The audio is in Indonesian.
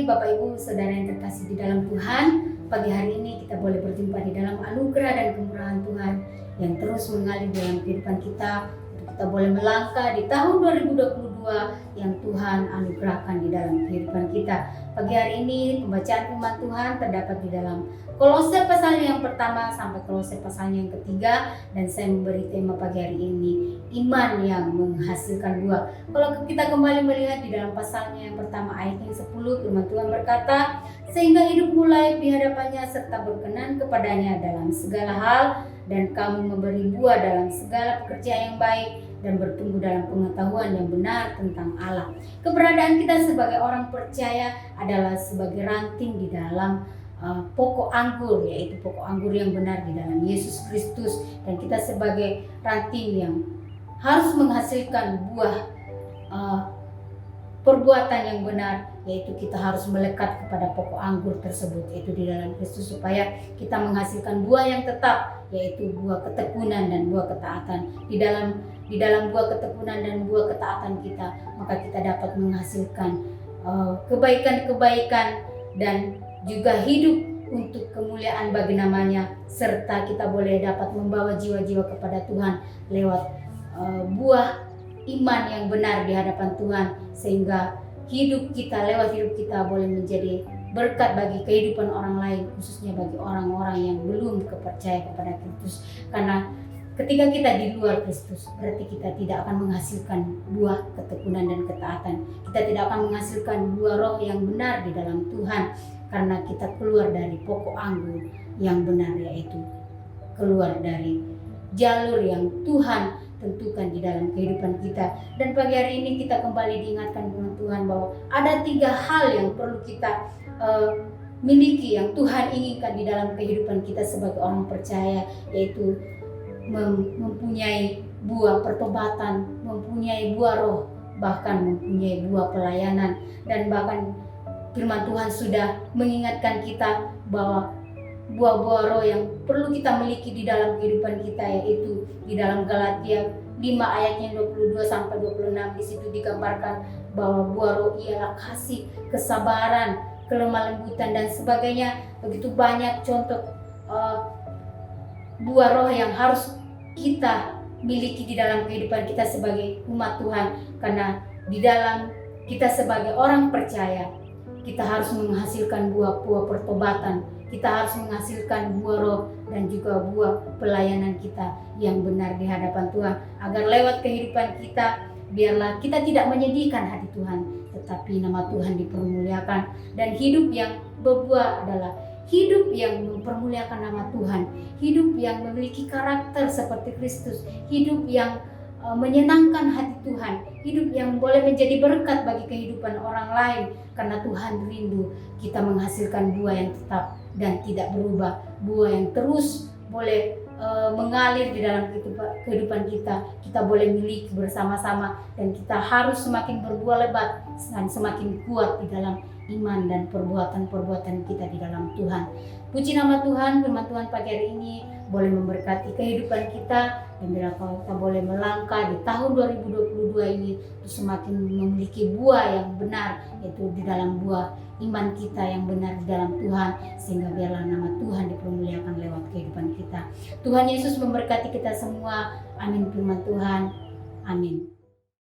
Bapak Ibu Saudara yang terkasih di dalam Tuhan, pagi hari ini kita boleh berjumpa di dalam anugerah dan kemurahan Tuhan yang terus mengalir dalam kehidupan kita. Kita boleh melangkah di tahun 2022 yang Tuhan anugerahkan di dalam kehidupan kita. Pagi hari ini pembacaan firman Tuhan terdapat di dalam Kolose pasalnya yang pertama sampai Kolose pasalnya yang ketiga, dan saya memberi tema pagi hari ini iman yang menghasilkan buah. Kalau kita kembali melihat di dalam pasalnya yang pertama ayat yang 10, firman Tuhan berkata, sehingga hidupmu layak di hadapannya serta berkenan kepadanya dalam segala hal, dan kamu memberi buah dalam segala pekerjaan yang baik dan bertumbuh dalam pengetahuan yang benar tentang Allah. Keberadaan kita sebagai orang percaya adalah sebagai ranting di dalam pokok anggur, yaitu pokok anggur yang benar di dalam Yesus Kristus, dan kita sebagai ranting yang harus menghasilkan buah perbuatan yang benar, yaitu kita harus melekat kepada pokok anggur tersebut, yaitu di dalam Kristus, supaya kita menghasilkan buah yang tetap, yaitu buah ketekunan dan buah ketaatan. Di dalam buah ketekunan dan buah ketaatan kita, maka kita dapat menghasilkan kebaikan-kebaikan dan juga hidup untuk kemuliaan bagi namanya, serta kita boleh dapat membawa jiwa-jiwa kepada Tuhan lewat buah iman yang benar di hadapan Tuhan, sehingga hidup kita boleh menjadi berkat bagi kehidupan orang lain, khususnya bagi orang-orang yang belum percaya kepada Kristus. Karena ketika kita di luar Kristus, berarti kita tidak akan menghasilkan buah ketekunan dan ketaatan. Kita tidak akan menghasilkan buah roh yang benar di dalam Tuhan, karena kita keluar dari pokok anggur yang benar, yaitu keluar dari jalur yang Tuhan tentukan di dalam kehidupan kita. Dan pagi hari ini kita kembali diingatkan dengan Tuhan bahwa ada 3 hal yang perlu kita miliki, yang Tuhan inginkan di dalam kehidupan kita sebagai orang percaya, yaitu mempunyai buah pertobatan, mempunyai buah roh, bahkan mempunyai buah pelayanan. Dan bahkan firman Tuhan sudah mengingatkan kita bahwa buah-buah roh yang perlu kita miliki di dalam kehidupan kita, yaitu di dalam Galatia 5 ayatnya 22 sampai 26. Di situ digambarkan bahwa buah roh ialah kasih, kesabaran, kelemah lembutan dan sebagainya. Begitu banyak contoh buah roh yang harus kita miliki di dalam kehidupan kita sebagai umat Tuhan. Karena di dalam kita sebagai orang percaya, kita harus menghasilkan buah-buah pertobatan, kita harus menghasilkan buah roh dan juga buah pelayanan kita yang benar di hadapan Tuhan, agar lewat kehidupan kita, biarlah kita tidak menyedihkan hati Tuhan, tetapi nama Tuhan dipermuliakan. Dan hidup yang berbuah adalah hidup yang mempermuliakan nama Tuhan, hidup yang memiliki karakter seperti Kristus, hidup yang menyenangkan hati Tuhan, hidup yang boleh menjadi berkat bagi kehidupan orang lain, karena Tuhan rindu kita menghasilkan buah yang tetap dan tidak berubah, buah yang terus boleh mengalir di dalam kehidupan kita. Kita boleh miliki bersama-sama, dan kita harus semakin berbuah lebat dan semakin kuat di dalam iman dan perbuatan-perbuatan kita di dalam Tuhan. Puji nama Tuhan, firman Tuhan pagi hari ini boleh memberkati kehidupan kita, dan bila kita boleh melangkah di tahun 2022 ini semakin memiliki buah yang benar, yaitu di dalam buah iman kita yang benar di dalam Tuhan, sehingga biarlah nama Tuhan dipermuliakan lewat kehidupan kita. Tuhan Yesus memberkati kita semua. Amin firman Tuhan. Amin.